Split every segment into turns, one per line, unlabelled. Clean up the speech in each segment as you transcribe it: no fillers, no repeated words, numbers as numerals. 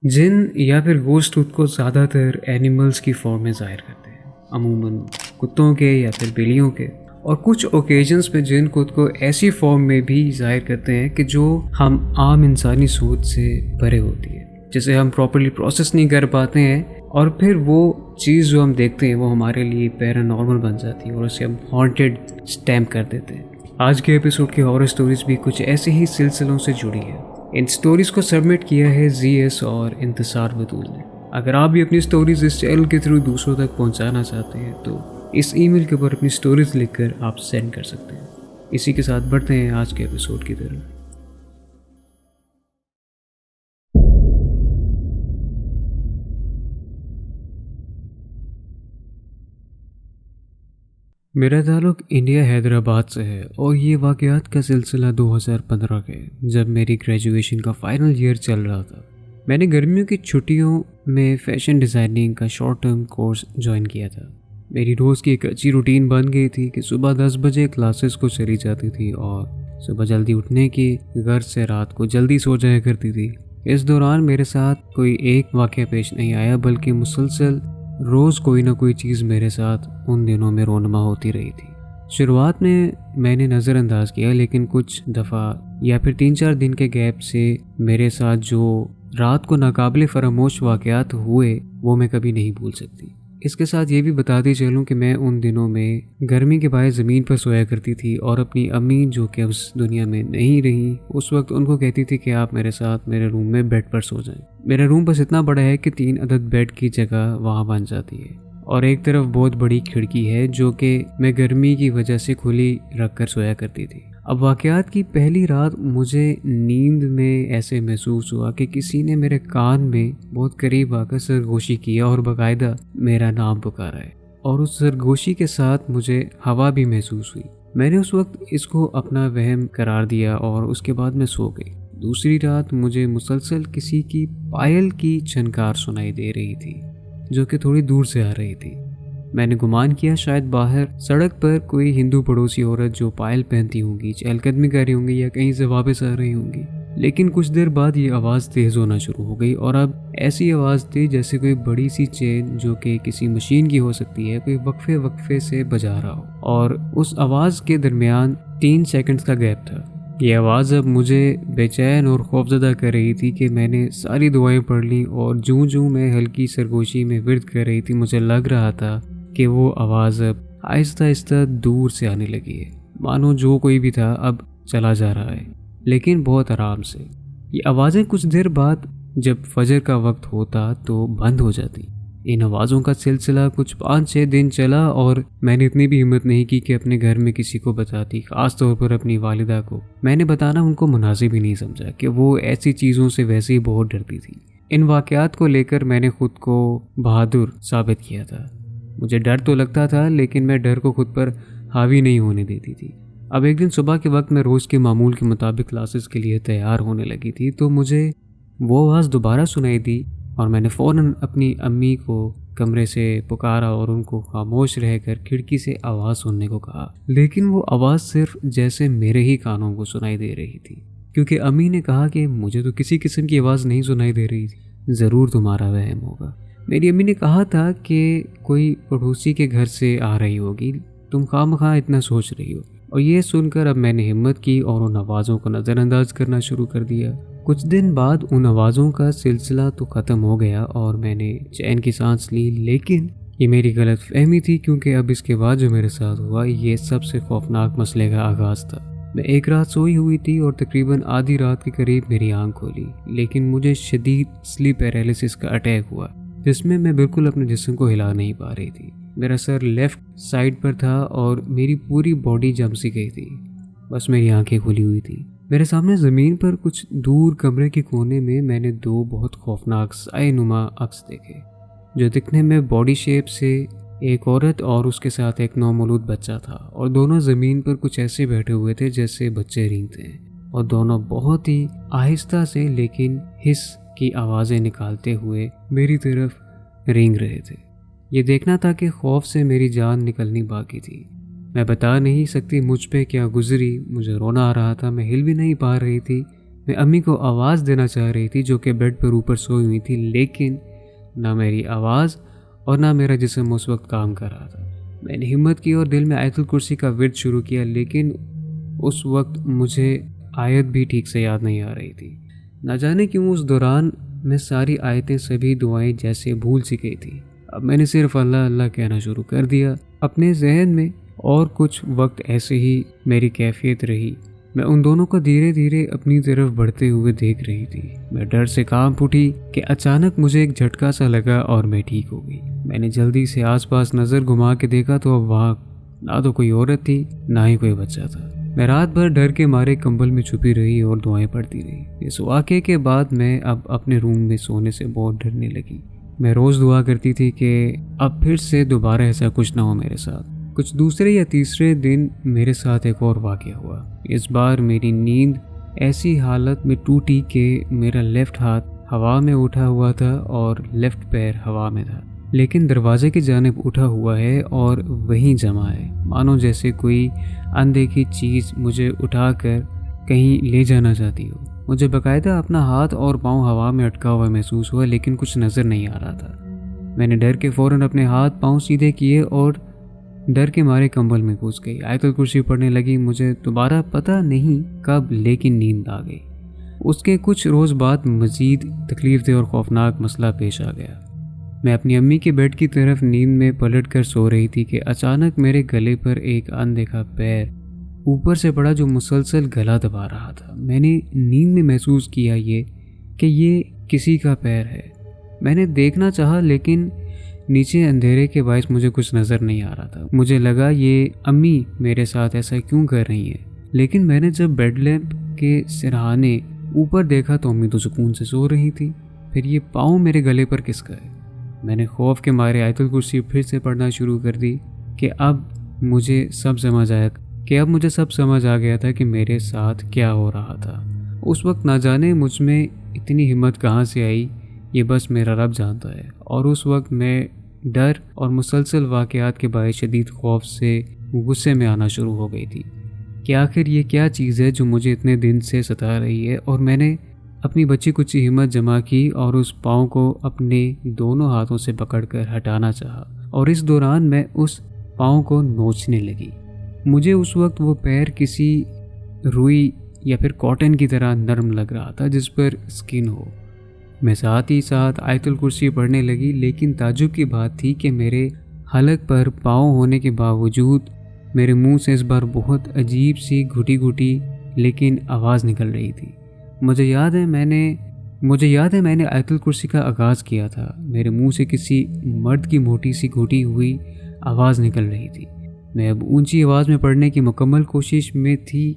جن یا پھر گھوسٹ خود کو زیادہ تر اینیملز کی فارم میں ظاہر کرتے ہیں، عموماً کتوں کے یا پھر بلیوں کے، اور کچھ اوکیجنز پہ جن خود کو ایسی فارم میں بھی ظاہر کرتے ہیں کہ جو ہم عام انسانی سوچ سے پرے ہوتی ہے، جسے ہم پراپرلی پروسیس نہیں کر پاتے ہیں، اور پھر وہ چیز جو ہم دیکھتے ہیں وہ ہمارے لیے پیرانارمل بن جاتی ہے اور اسے ہم ہانٹیڈ اسٹیمپ کر دیتے ہیں۔ آج کے ایپیسوڈ کی ہارر سٹوریز بھی کچھ ایسے ہی سلسلوں سے جڑی ہے۔ ان سٹوریز کو سبمٹ کیا ہے زی ایس اور انتصار بدول نے۔ اگر آپ بھی اپنی سٹوریز اس چینل کے تھرو دوسروں تک پہنچانا چاہتے ہیں تو اس ای میل کے اوپر اپنی سٹوریز لکھ کر آپ سینڈ کر سکتے ہیں۔ اسی کے ساتھ بڑھتے ہیں آج کے ایپیسوڈ کی طرف۔ میرا تعلق انڈیا حیدرآباد سے ہے اور یہ واقعات کا سلسلہ 2015 کا ہے، جب میری گریجویشن کا فائنل ایئر چل رہا تھا۔ میں نے گرمیوں کی چھٹیوں میں فیشن ڈیزائننگ کا شارٹ ٹرم کورس جوائن کیا تھا۔ میری روز کی ایک اچھی روٹین بن گئی تھی کہ صبح 10 بجے کلاسز کو چلی جاتی تھی اور صبح جلدی اٹھنے کی غرض سے رات کو جلدی سو جایا کرتی تھی۔ اس دوران میرے ساتھ کوئی ایک واقعہ پیش نہیں آیا، بلکہ مسلسل روز کوئی نہ کوئی چیز میرے ساتھ ان دنوں میں رونما ہوتی رہی تھی۔ شروعات میں نے نظر انداز کیا، لیکن کچھ دفعہ یا پھر 3-4 دن کے گیپ سے میرے ساتھ جو رات کو ناقابل فراموش واقعات ہوئے وہ میں کبھی نہیں بھول سکتی۔ اس کے ساتھ یہ بھی بتاتی چلوں کہ میں ان دنوں میں گرمی کے باعث زمین پر سویا کرتی تھی اور اپنی امی جو کہ اس دنیا میں نہیں رہی، اس وقت ان کو کہتی تھی کہ آپ میرے ساتھ میرے روم میں بیڈ پر سو جائیں۔ میرا روم بس اتنا بڑا ہے کہ 3 عدد بیڈ کی جگہ وہاں بن جاتی ہے، اور ایک طرف بہت بڑی کھڑکی ہے جو کہ میں گرمی کی وجہ سے کھلی رکھ کر سویا کرتی تھی۔ اب واقعات کی پہلی رات مجھے نیند میں ایسے محسوس ہوا کہ کسی نے میرے کان میں بہت قریب آ کر سرگوشی کیا اور باقاعدہ میرا نام پکارا ہے، اور اس سرگوشی کے ساتھ مجھے ہوا بھی محسوس ہوئی۔ میں نے اس وقت اس کو اپنا وہم قرار دیا اور اس کے بعد میں سو گئی۔ دوسری رات مجھے مسلسل کسی کی پائل کی چھنکار سنائی دے رہی تھی جو کہ تھوڑی دور سے آ رہی تھی۔ میں نے گمان کیا شاید باہر سڑک پر کوئی ہندو پڑوسی عورت جو پائل پہنتی ہوں گی چہل قدمی کر رہی ہوں گی یا کہیں سے واپس آ رہی ہوں گی، لیکن کچھ دیر بعد یہ آواز تیز ہونا شروع ہو گئی، اور اب ایسی آواز تھی جیسے کوئی بڑی سی چین جو کہ کسی مشین کی ہو سکتی ہے کوئی وقفے سے بجا رہا ہو، اور اس آواز کے درمیان 3 سیکنڈز کا گیپ تھا۔ یہ آواز اب مجھے بے چین اور خوفزدہ کر رہی تھی کہ میں نے ساری دعائیں پڑھ لیں، اور جوں میں ہلکی سرگوشی میں ورد کر رہی تھی مجھے لگ رہا تھا کہ وہ آواز اب آہستہ آہستہ دور سے آنے لگی ہے، مانو جو کوئی بھی تھا اب چلا جا رہا ہے، لیکن بہت آرام سے۔ یہ آوازیں کچھ دیر بعد جب فجر کا وقت ہوتا تو بند ہو جاتی۔ ان آوازوں کا سلسلہ کچھ 5-6 دن چلا، اور میں نے اتنی بھی ہمت نہیں کی کہ اپنے گھر میں کسی کو بتاتی، خاص طور پر اپنی والدہ کو۔ میں نے بتانا ان کو مناسب ہی نہیں سمجھا کہ وہ ایسی چیزوں سے ویسے ہی بہت ڈرتی تھی۔ ان واقعات کو لے کر میں نے خود کو بہادر ثابت کیا تھا۔ مجھے ڈر تو لگتا تھا، لیکن میں ڈر کو خود پر حاوی نہیں ہونے دیتی تھی۔ اب ایک دن صبح کے وقت میں روز کے معمول کے مطابق کلاسز کے لیے تیار ہونے لگی تھی تو مجھے وہ آواز دوبارہ سنائی دی، اور میں نے فوراً اپنی امی کو کمرے سے پکارا اور ان کو خاموش رہ کر کھڑکی سے آواز سننے کو کہا، لیکن وہ آواز صرف جیسے میرے ہی کانوں کو سنائی دے رہی تھی، کیونکہ امی نے کہا کہ مجھے تو کسی قسم کی آواز نہیں سنائی دے رہی تھی، ضرور تمہارا وہم ہوگا۔ میری امی نے کہا تھا کہ کوئی پڑوسی کے گھر سے آ رہی ہوگی، تم خواہ اتنا سوچ رہی ہو۔ اور یہ سن کر اب میں نے ہمت کی اور ان آوازوں کو نظر انداز کرنا شروع کر دیا۔ کچھ دن بعد ان آوازوں کا سلسلہ تو ختم ہو گیا اور میں نے چین کی سانس لی، لیکن یہ میری غلط فہمی تھی، کیونکہ اب اس کے بعد جو میرے ساتھ ہوا یہ سب سے خوفناک مسئلے کا آغاز تھا۔ میں ایک رات سوئی ہوئی تھی اور تقریباً آدھی رات کے قریب میری آنکھ کھولی، لیکن مجھے شدید سلیپ پیرالسس کا اٹیک ہوا، جس میں میں بالکل اپنے جسم کو ہلا نہیں پا رہی تھی۔ میرا سر لیفٹ سائڈ پر تھا اور میری پوری باڈی جم سی گئی تھی، بس میری آنکھیں کھلی ہوئی تھی۔ میرے سامنے زمین پر کچھ دور کمرے کے کونے میں نے 2 بہت خوفناک سائے نما عکس دیکھے، جو دکھنے میں باڈی شیپ سے ایک عورت اور اس کے ساتھ ایک نومولود بچہ تھا، اور دونوں زمین پر کچھ ایسے بیٹھے ہوئے تھے جیسے بچے رینگتے ہیں، اور دونوں بہت ہی آہستہ سے لیکن حس کی آوازیں نکالتے ہوئے میری طرف رینگ رہے تھے۔ یہ دیکھنا تھا کہ خوف سے میری جان نکلنی باقی تھی۔ میں بتا نہیں سکتی مجھ پہ کیا گزری، مجھے رونا آ رہا تھا، میں ہل بھی نہیں پا رہی تھی، میں امی کو آواز دینا چاہ رہی تھی جو کہ بیڈ پر اوپر سوئی ہوئی تھی، لیکن نہ میری آواز اور نہ میرا جسم اس وقت کام کر رہا تھا۔ میں نے ہمت کی اور دل میں آیت الکرسی کا ورد شروع کیا، لیکن اس وقت مجھے آیت بھی ٹھیک سے یاد نہیں آ رہی تھی۔ نہ جانے کیوں اس دوران میں ساری آیتیں، سبھی دعائیں جیسے بھول سی گئی تھی۔ اب میں نے صرف اللہ اللہ کہنا شروع کر دیا اپنے ذہن میں، اور کچھ وقت ایسے ہی میری کیفیت رہی۔ میں ان دونوں کو دھیرے دھیرے اپنی طرف بڑھتے ہوئے دیکھ رہی تھی۔ میں ڈر سے کانپ اٹھی کہ اچانک مجھے ایک جھٹکا سا لگا اور میں ٹھیک ہو گئی۔ میں نے جلدی سے آس پاس نظر گھما کے دیکھا تو اب وہاں نہ تو کوئی عورت تھی نہ ہی کوئی بچہ تھا۔ میں رات بھر ڈر کے مارے کمبل میں چھپی رہی اور دعائیں پڑھتی رہی۔ اس واقعے کے بعد میں اب اپنے روم میں سونے سے بہت ڈرنے لگی۔ میں روز دعا کرتی تھی کہ اب پھر سے دوبارہ ایسا کچھ نہ ہو میرے ساتھ۔ کچھ دوسرے یا تیسرے دن میرے ساتھ ایک اور واقعہ ہوا۔ اس بار میری نیند ایسی حالت میں ٹوٹی کہ میرا لیفٹ ہاتھ ہوا میں اٹھا ہوا تھا اور لیفٹ پیر ہوا میں تھا، لیکن دروازے کی جانب اٹھا ہوا ہے اور وہیں جمع ہے، مانو جیسے کوئی اندیکھی چیز مجھے اٹھا کر کہیں لے جانا چاہتی ہو۔ مجھے باقاعدہ اپنا ہاتھ اور پاؤں ہوا میں اٹکا ہوا محسوس ہوا، لیکن کچھ نظر نہیں آ رہا تھا۔ میں نے ڈر کے فوراً اپنے ہاتھ پاؤں سیدھے کیے اور ڈر کے مارے کمبل میں گھس گئی۔ آیت الکرسی پڑھنے لگی۔ مجھے دوبارہ پتہ نہیں کب لیکن نیند آ گئی۔ اس کے کچھ روز بعد مزید تکلیف دہ اور خوفناک مسئلہ پیش آ گیا۔ میں اپنی امی کے بیڈ کی طرف نیند میں پلٹ کر سو رہی تھی کہ اچانک میرے گلے پر ایک اندیکھا پیر اوپر سے پڑا جو مسلسل گلا دبا رہا تھا۔ میں نے نیند میں محسوس کیا کہ یہ کسی کا پیر ہے۔ میں نے دیکھنا چاہا لیکن نیچے اندھیرے کے باعث مجھے کچھ نظر نہیں آ رہا تھا۔ مجھے لگا یہ امی میرے ساتھ ایسا کیوں کر رہی ہیں، لیکن میں نے جب بیڈ لیمپ کے سرہانے اوپر دیکھا تو امی تو سکون سے سو رہی تھی۔ پھر یہ پاؤں میرے گلے پر کس کا ہے؟ میں نے خوف کے مارے آیت الکرسی پھر سے پڑھنا شروع کر دی کہ اب مجھے سب سمجھ آ گیا تھا کہ میرے ساتھ کیا ہو رہا تھا۔ اس وقت نہ جانے مجھ میں اتنی ہمت کہاں سے آئی، یہ بس میرا رب جانتا ہے۔ اور اس وقت میں ڈر اور مسلسل واقعات کے باعث شدید خوف سے غصے میں آنا شروع ہو گئی تھی کہ آخر یہ کیا چیز ہے جو مجھے اتنے دن سے ستا رہی ہے۔ اور میں نے اپنی بچی کچی ہمت جمع کی اور اس پاؤں کو اپنے دونوں ہاتھوں سے پکڑ کر ہٹانا چاہا، اور اس دوران میں اس پاؤں کو نوچنے لگی۔ مجھے اس وقت وہ پیر کسی روئی یا پھر کاٹن کی طرح نرم لگ رہا تھا جس پر اسکن ہو۔ میں ساتھ ہی ساتھ آیت الکرسی پڑھنے لگی، لیکن تعجب کی بات تھی کہ میرے حلق پر پاؤں ہونے کے باوجود میرے منہ سے اس بار بہت عجیب سی گھٹی گھٹی لیکن آواز نکل رہی تھی۔ مجھے یاد ہے میں نے آیت الکرسی کا آغاز کیا تھا۔ میرے منہ سے کسی مرد کی موٹی سی گھٹی ہوئی آواز نکل رہی تھی۔ میں اب اونچی آواز میں پڑھنے کی مکمل کوشش میں تھی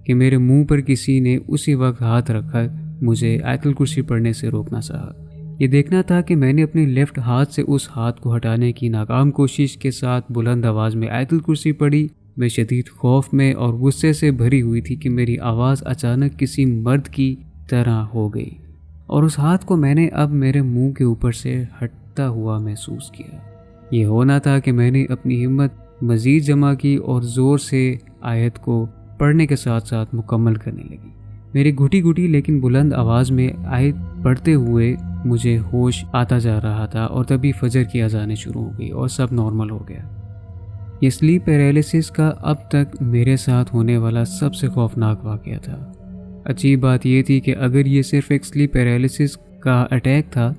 کہ میرے منہ پر کسی نے اسی وقت ہاتھ رکھا مجھے آیت الکرسی پڑھنے سے روکنا چاہا۔ یہ دیکھنا تھا کہ میں نے اپنے لیفٹ ہاتھ سے اس ہاتھ کو ہٹانے کی ناکام کوشش کے ساتھ بلند آواز میں آیت الکرسی پڑھی۔ میں شدید خوف میں اور غصے سے بھری ہوئی تھی کہ میری آواز اچانک کسی مرد کی طرح ہو گئی، اور اس ہاتھ کو میں نے اب میرے منہ کے اوپر سے ہٹتا ہوا محسوس کیا۔ یہ ہونا تھا کہ میں نے اپنی ہمت مزید جمع کی اور زور سے آیت کو پڑھنے کے ساتھ ساتھ مکمل کرنے لگی۔ میری گھٹی گھٹی لیکن بلند آواز میں آیت پڑھتے ہوئے مجھے ہوش آتا جا رہا تھا، اور تبھی فجر کی اذانیں شروع ہو گئی اور سب نارمل ہو گیا۔ یہ سلیپ پیرالائسس کا اب تک میرے ساتھ ہونے والا سب سے خوفناک واقعہ تھا۔ عجیب بات یہ تھی کہ اگر یہ صرف ایک سلیپ پیرالائسس کا اٹیک تھا،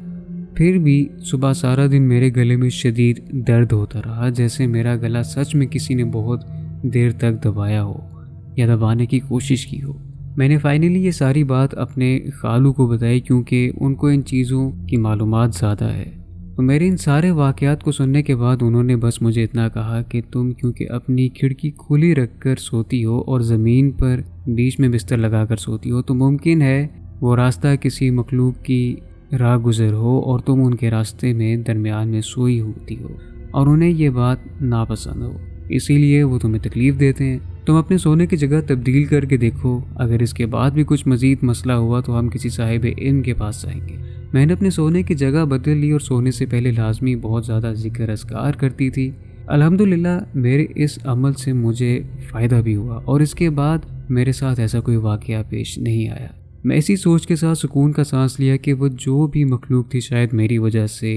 پھر بھی صبح سارا دن میرے گلے میں شدید درد ہوتا رہا، جیسے میرا گلا سچ میں کسی نے بہت دیر تک دبایا ہو یا دبانے کی کوشش کی ہو۔ میں نے فائنلی یہ ساری بات اپنے خالو کو بتائی کیونکہ ان کو ان چیزوں کی معلومات زیادہ ہے۔ تو میرے ان سارے واقعات کو سننے کے بعد انہوں نے بس مجھے اتنا کہا کہ تم کیونکہ اپنی کھڑکی کھلی رکھ کر سوتی ہو اور زمین پر بیچ میں بستر لگا کر سوتی ہو، تو ممکن ہے وہ راستہ کسی مخلوق کی راہ گزر ہو اور تم ان کے راستے میں درمیان میں سوئی ہوتی ہو اور انہیں یہ بات ناپسند ہو، اسی لیے وہ تمہیں تکلیف دیتے ہیں۔ تم اپنے سونے کی جگہ تبدیل کر کے دیکھو، اگر اس کے بعد بھی کچھ مزید مسئلہ ہوا تو ہم کسی صاحب علم کے پاس جائیں گے۔ میں نے اپنے سونے کی جگہ بدل لی اور سونے سے پہلے لازمی بہت زیادہ ذکر اذکار کرتی تھی۔ الحمدللہ میرے اس عمل سے مجھے فائدہ بھی ہوا اور اس کے بعد میرے ساتھ ایسا کوئی واقعہ پیش نہیں آیا۔ میں اسی سوچ کے ساتھ سکون کا سانس لیا کہ وہ جو بھی مخلوق تھی شاید میری وجہ سے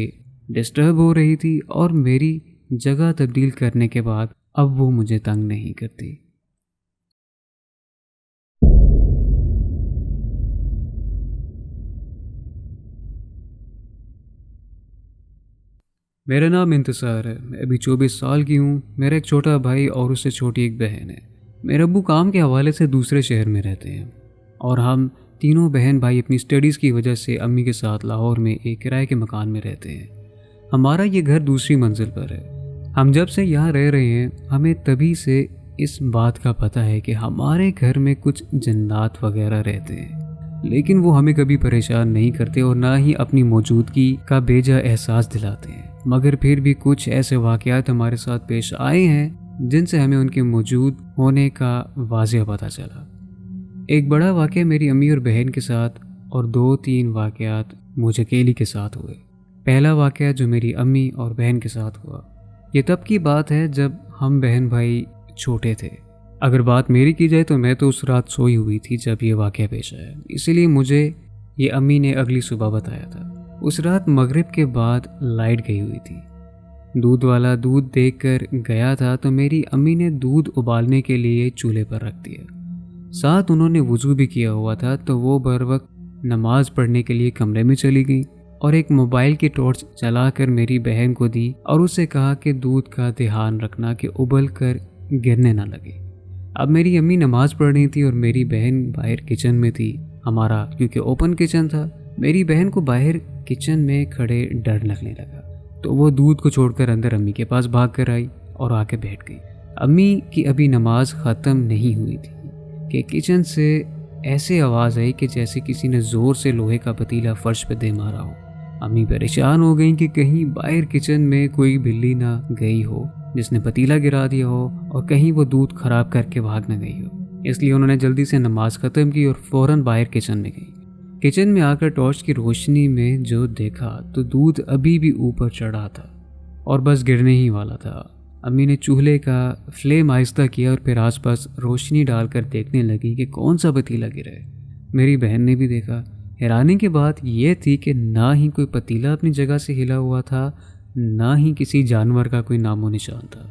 ڈسٹرب ہو رہی تھی اور میری جگہ تبدیل کرنے کے بعد اب وہ مجھے تنگ نہیں کرتی۔ میرا نام انتصار ہے، میں ابھی 24 سال کی ہوں۔ میرا ایک چھوٹا بھائی اور اس سے چھوٹی ایک بہن ہے۔ میرے ابو کام کے حوالے سے دوسرے شہر میں رہتے ہیں اور ہم تینوں بہن بھائی اپنی سٹڈیز کی وجہ سے امی کے ساتھ لاہور میں ایک کرائے کے مکان میں رہتے ہیں۔ ہمارا یہ گھر دوسری منزل پر ہے۔ ہم جب سے یہاں رہ رہے ہیں ہمیں تبھی سے اس بات کا پتہ ہے کہ ہمارے گھر میں کچھ جنات وغیرہ رہتے ہیں، لیکن وہ ہمیں کبھی پریشان نہیں کرتے اور نہ ہی اپنی موجودگی کا بیجا احساس دلاتے ہیں۔ مگر پھر بھی کچھ ایسے واقعات ہمارے ساتھ پیش آئے ہیں جن سے ہمیں ان کے موجود ہونے کا واضح پتہ چلا۔ ایک بڑا واقعہ میری امی اور بہن کے ساتھ اور 2-3 واقعات مجھ اکیلی کے ساتھ ہوئے۔ پہلا واقعہ جو میری امی اور بہن کے ساتھ ہوا، یہ تب کی بات ہے جب ہم بہن بھائی چھوٹے تھے۔ اگر بات میری کی جائے تو میں تو اس رات سوئی ہوئی تھی جب یہ واقعہ پیش آیا، اسی لیے مجھے یہ امی نے اگلی صبح بتایا تھا۔ اس رات مغرب کے بعد لائٹ گئی ہوئی تھی۔ دودھ والا دودھ دیکھ کر گیا تھا تو میری امی نے دودھ ابالنے کے لیے چولہے پر رکھ دیا۔ ساتھ انہوں نے وضو بھی کیا ہوا تھا تو وہ بر وقت نماز پڑھنے کے لیے کمرے میں چلی گئی اور ایک موبائل کی ٹارچ چلا کر میری بہن کو دی اور اسے کہا کہ دودھ کا دھیان رکھنا کہ ابل کر گرنے نہ لگے۔ اب میری امی نماز پڑھ رہی تھی اور میری بہن باہر کچن میں تھی۔ ہمارا کیونکہ اوپن کچن تھا، میری بہن کو باہر کچن میں کھڑے ڈر لگنے لگا تو وہ دودھ کو چھوڑ کر اندر امی کے پاس بھاگ کر آئی اور آ کے بیٹھ گئی۔ امی کی ابھی نماز ختم نہیں ہوئی تھی کہ کچن سے ایسے آواز آئی کہ جیسے کسی نے زور سے لوہے کا پتیلا فرش پہ دے مارا ہو۔ امی پریشان ہو گئیں کہ کہیں باہر کچن میں کوئی بلی نہ گئی ہو جس نے پتیلا گرا دیا ہو اور کہیں وہ دودھ خراب کر کے بھاگ نہ گئی ہو۔ اس لیے انہوں نے جلدی سے نماز ختم کی اور فوراً باہر کچن میں گئی۔ کچن میں آ کر ٹارچ کی روشنی میں جو دیکھا تو دودھ ابھی بھی اوپر چڑھا تھا اور بس گرنے ہی والا تھا۔ امی نے چولہے کا فلیم آہستہ کیا اور پھر آس پاس روشنی ڈال کر دیکھنے لگی کہ کون سا پتیلا گرا ہے۔ میری بہن نے بھی دیکھا۔ حیرانی کی بات یہ تھی کہ نہ ہی کوئی پتیلا اپنی جگہ سے ہلا ہوا تھا، نہ ہی کسی جانور کا کوئی نام و نشان تھا،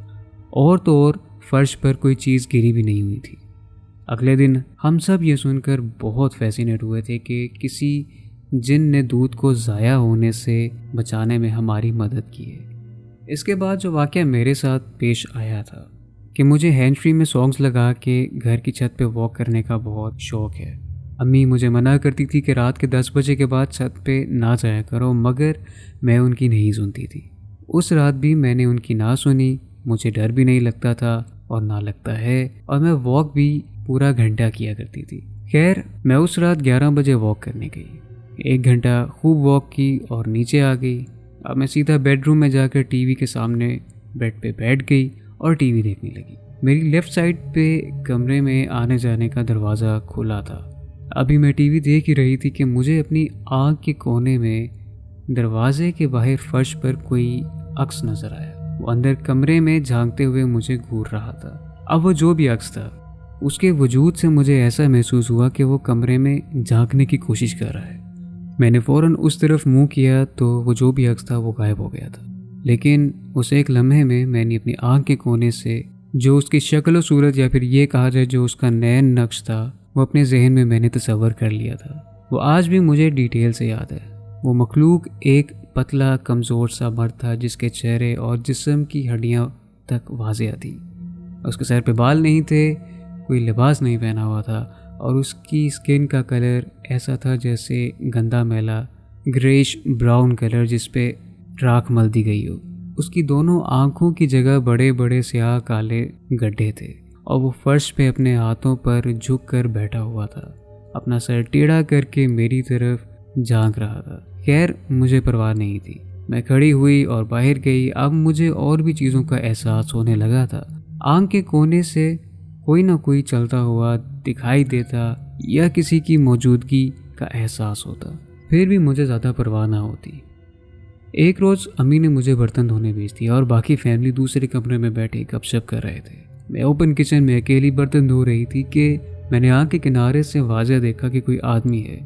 اور تو اور فرش پر کوئی چیز گری بھی نہیں ہوئی تھی۔ اگلے دن ہم سب یہ سن کر بہت فیسینیٹ ہوئے تھے کہ کسی جن نے دودھ کو ضائع ہونے سے بچانے میں ہماری مدد کی ہے۔ اس کے بعد جو واقعہ میرے ساتھ پیش آیا تھا کہ مجھے ہینڈ فری میں سانگز لگا کے گھر کی چھت پہ واک کرنے کا بہت شوق ہے۔ امی مجھے منع کرتی تھی کہ رات کے 10 بجے کے بعد چھت پہ نہ جایا کرو، مگر میں ان کی نہیں سنتی تھی۔ اس رات بھی میں نے ان کی نہ سنی۔ مجھے ڈر بھی نہیں لگتا تھا اور نہ لگتا ہے، اور میں واک بھی پورا گھنٹہ کیا کرتی تھی۔ خیر میں اس رات 11 بجے واک کرنے گئی، 1 گھنٹہ خوب واک کی اور نیچے آ گئی۔ اب میں سیدھا بیڈ روم میں جا کر ٹی وی کے سامنے بیڈ پہ بیٹھ گئی اور ٹی وی دیکھنے لگی۔ میری لیفٹ سائڈ پہ کمرے میں آنے جانے کا دروازہ کھلا تھا۔ ابھی میں ٹی وی دیکھ ہی رہی تھی کہ مجھے اپنی آنکھ کے کونے میں دروازے کے باہر فرش پر کوئی عکس نظر آیا۔ وہ اندر کمرے میں جھانکتے ہوئے مجھے گھور رہا تھا۔ اب وہ جو بھی عکس تھا اس کے وجود سے مجھے ایسا محسوس ہوا کہ وہ کمرے میں جھانکنے کی کوشش کر رہا ہے۔ میں نے فوراً اس طرف منہ کیا تو وہ جو بھی عکس تھا وہ غائب ہو گیا تھا، لیکن اس ایک لمحے میں میں نے اپنی آنکھ کے کونے سے جو اس کی شکل و صورت یا پھر یہ کہا جائے جو اس کا نین نقش تھا وہ اپنے ذہن میں نے تصور کر لیا تھا۔ وہ آج بھی مجھے ڈیٹیل سے یاد ہے۔ وہ مخلوق ایک پتلا کمزور سا مرد تھا جس کے چہرے اور جسم کی ہڈیاں تک واضح تھیں۔ اس کے سر پہ بال نہیں تھے، کوئی لباس نہیں پہنا ہوا تھا، اور اس کی اسکن کا کلر ایسا تھا جیسے گندا میلا گریش براؤن کلر جس پہ راکھ مل دی گئی ہو۔ اس کی دونوں آنکھوں کی جگہ بڑے بڑے سیاہ کالے گڈھے تھے اور وہ فرش پہ اپنے ہاتھوں پر جھک کر بیٹھا ہوا تھا، اپنا سر ٹیڑھا کر کے میری طرف جھانک رہا تھا۔ خیر مجھے پرواہ نہیں تھی، میں کھڑی ہوئی اور باہر گئی۔ اب مجھے اور بھی چیزوں کا احساس ہونے لگا تھا۔ آنکھ کے کونے سے کوئی نہ کوئی چلتا ہوا دکھائی دیتا یا کسی کی موجودگی کا احساس ہوتا، پھر بھی مجھے زیادہ پرواہ نہ ہوتی۔ ایک روز امی نے مجھے برتن دھونے بھیج دیا اور باقی فیملی دوسرے کمرے میں بیٹھے گپ شپ کر رہے تھے۔ میں اوپن کچن میں اکیلی برتن دھو رہی تھی کہ میں نے آنکھ کے کنارے سے واضح دیکھا کہ کوئی آدمی ہے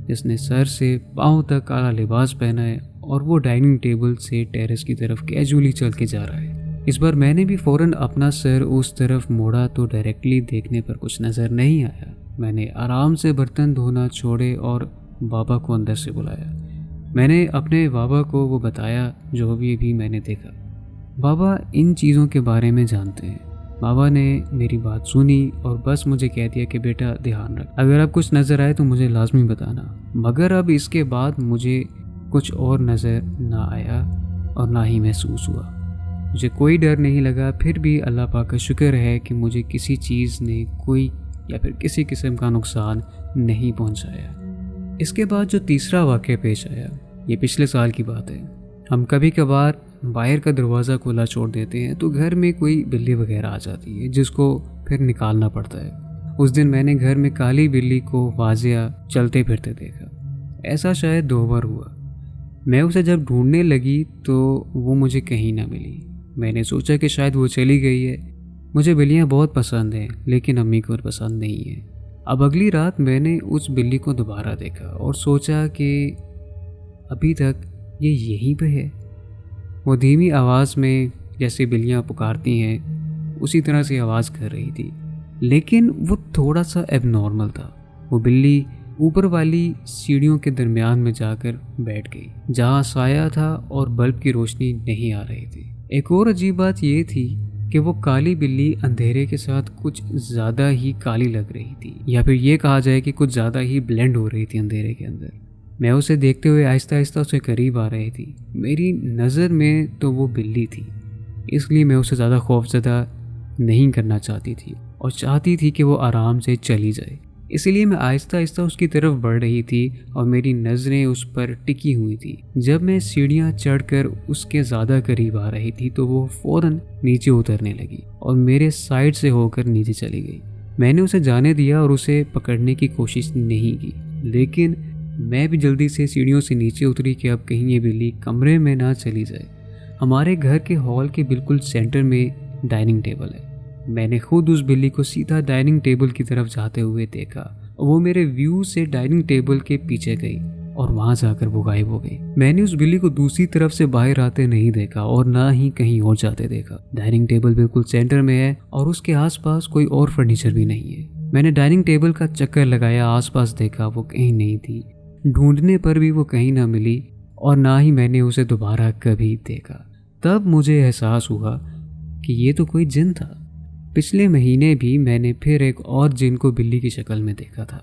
جس نے سر سے پاؤں تک کالا لباس پہنا ہے اور وہ ڈائننگ ٹیبل سے ٹیرس کی طرف کیجولی چل کے جا رہا ہے۔ اس بار میں نے بھی فوراً اپنا سر اس طرف موڑا تو ڈائریکٹلی دیکھنے پر کچھ نظر نہیں آیا۔ میں نے آرام سے برتن دھونا چھوڑے اور بابا کو اندر سے بلایا۔ میں نے اپنے بابا کو وہ بتایا جو بھی میں نے دیکھا۔ بابا ان چیزوں کے بارے میں جانتے ہیں۔ بابا نے میری بات سنی اور بس مجھے کہہ دیا کہ بیٹا دھیان رکھ، اگر اب کچھ نظر آئے تو مجھے لازمی بتانا۔ مگر اب اس کے بعد مجھے کچھ اور نظر نہ آیا اور نہ ہی محسوس ہوا۔ مجھے کوئی ڈر نہیں لگا، پھر بھی اللہ پاک کا شکر ہے کہ مجھے کسی چیز نے کوئی یا پھر کسی قسم کا نقصان نہیں پہنچایا۔ اس کے بعد جو تیسرا واقعہ پیش آیا یہ پچھلے سال کی بات ہے۔ ہم کبھی کبھار باہر کا دروازہ کھلا چھوڑ دیتے ہیں تو گھر میں کوئی بلی وغیرہ آ جاتی ہے جس کو پھر نکالنا پڑتا ہے۔ اس دن میں نے گھر میں کالی بلی کو واضح چلتے پھرتے دیکھا۔ ایسا شاید 2 بار ہوا۔ میں اسے جب ڈھونڈنے لگی تو وہ مجھے کہیں نہ ملی۔ میں نے سوچا کہ شاید وہ چلی گئی ہے۔ مجھے بلیاں بہت پسند ہیں لیکن امی کو پسند نہیں ہیں۔ اب اگلی رات میں نے اس بلی کو دوبارہ دیکھا اور سوچا کہ ابھی تک یہ یہیں پہ ہے۔ وہ دھیمی آواز میں جیسے بلیاں پکارتی ہیں اسی طرح سے آواز کر رہی تھی، لیکن وہ تھوڑا سا ایب نارمل تھا۔ وہ بلی اوپر والی سیڑھیوں کے درمیان میں جا کر بیٹھ گئی جہاں سایہ تھا اور بلب کی روشنی نہیں آ رہی تھی۔ ایک اور عجیب بات یہ تھی کہ وہ کالی بلی اندھیرے کے ساتھ کچھ زیادہ ہی کالی لگ رہی تھی، یا پھر یہ کہا جائے کہ کچھ زیادہ ہی بلینڈ ہو رہی تھی اندھیرے کے اندر۔ میں اسے دیکھتے ہوئے آہستہ آہستہ اسے قریب آ رہی تھی۔ میری نظر میں تو وہ بلی تھی، اس لیے میں اسے زیادہ خوفزدہ نہیں کرنا چاہتی تھی اور چاہتی تھی کہ وہ آرام سے چلی جائے۔ اس لیے میں آہستہ آہستہ اس کی طرف بڑھ رہی تھی اور میری نظریں اس پر ٹکی ہوئی تھی۔ جب میں سیڑھیاں چڑھ کر اس کے زیادہ قریب آ رہی تھی تو وہ فوراً نیچے اترنے لگی اور میرے سائڈ سے ہو کر نیچے چلی گئی۔ میں نے اسے جانے دیا اور اسے پکڑنے کی کوشش نہیں کی، لیکن میں بھی جلدی سے سیڑھیوں سے نیچے اتری کہ اب کہیں یہ بلی کمرے میں نہ چلی جائے۔ ہمارے گھر کے ہال کے بالکل سینٹر میں ڈائننگ ٹیبل ہے۔ میں نے خود اس بلی کو سیدھا ڈائننگ ٹیبل کی طرف جاتے ہوئے دیکھا۔ وہ میرے ویو سے ڈائننگ ٹیبل کے پیچھے گئی اور وہاں جا کر وہ غائب ہو گئی۔ میں نے اس بلی کو دوسری طرف سے باہر آتے نہیں دیکھا اور نہ ہی کہیں اور جاتے دیکھا۔ ڈائننگ ٹیبل بالکل سینٹر میں ہے اور اس کے آس پاس کوئی اور فرنیچر بھی نہیں ہے۔ میں نے ڈائننگ ٹیبل کا چکر لگایا، آس پاس دیکھا، وہ کہیں نہیں تھی۔ ڈھونڈنے پر بھی وہ کہیں نہ ملی اور نہ ہی میں نے اسے دوبارہ کبھی دیکھا۔ تب مجھے احساس ہوا کہ یہ تو کوئی جن تھا۔ پچھلے مہینے بھی میں نے پھر ایک اور جن کو بلی کی شکل میں دیکھا تھا۔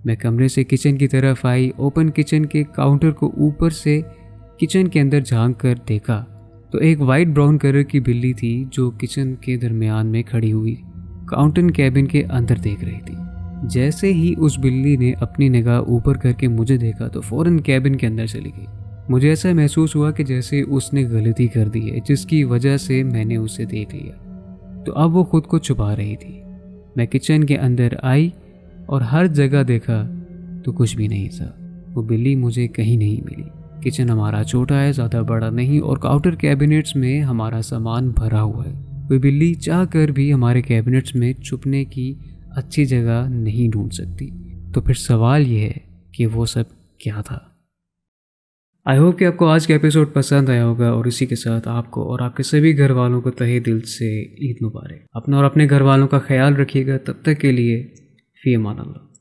میں کمرے سے کچن کی طرف آئی، اوپن کچن کے کاؤنٹر کو اوپر سے کچن کے اندر جھانک کر دیکھا تو ایک وائٹ براؤن کلر کی بلی تھی جو کچن کے درمیان میں کھڑی ہوئی کاؤنٹر کیبن کے اندر دیکھ رہی تھی۔ جیسے ہی اس بلی نے اپنی نگاہ اوپر کر کے مجھے دیکھا تو فوراً کیبن کے اندر چلی گئی۔ مجھے ایسا محسوس ہوا کہ جیسے اس نے غلطی کر دی ہے جس کی وجہ سے میں نے اسے دیکھ لیا، تو اب وہ خود کو چھپا رہی تھی۔ میں کچن کے اندر آئی اور ہر جگہ دیکھا تو کچھ بھی نہیں تھا۔ وہ بلی مجھے کہیں نہیں ملی۔ کچن ہمارا چھوٹا ہے، زیادہ بڑا نہیں، اور کاؤنٹر کیبنٹس میں ہمارا سامان بھرا ہوا ہے۔ کوئی بلی چاہ کر بھی ہمارے کیبنٹس میں چھپنے کی اچھی جگہ نہیں ڈھونڈ سکتی۔ تو پھر سوال یہ ہے کہ وہ سب کیا تھا؟ آئی ہوپ کہ آپ کو آج کا ایپیسوڈ پسند آیا ہوگا، اور اسی کے ساتھ آپ کو اور آپ کے سبھی گھر والوں کو تہہ دل سے عید مبارک۔ اپنا اور اپنے گھر والوں کا خیال رکھیے گا۔ تب تک کے لیے فی امان اللہ۔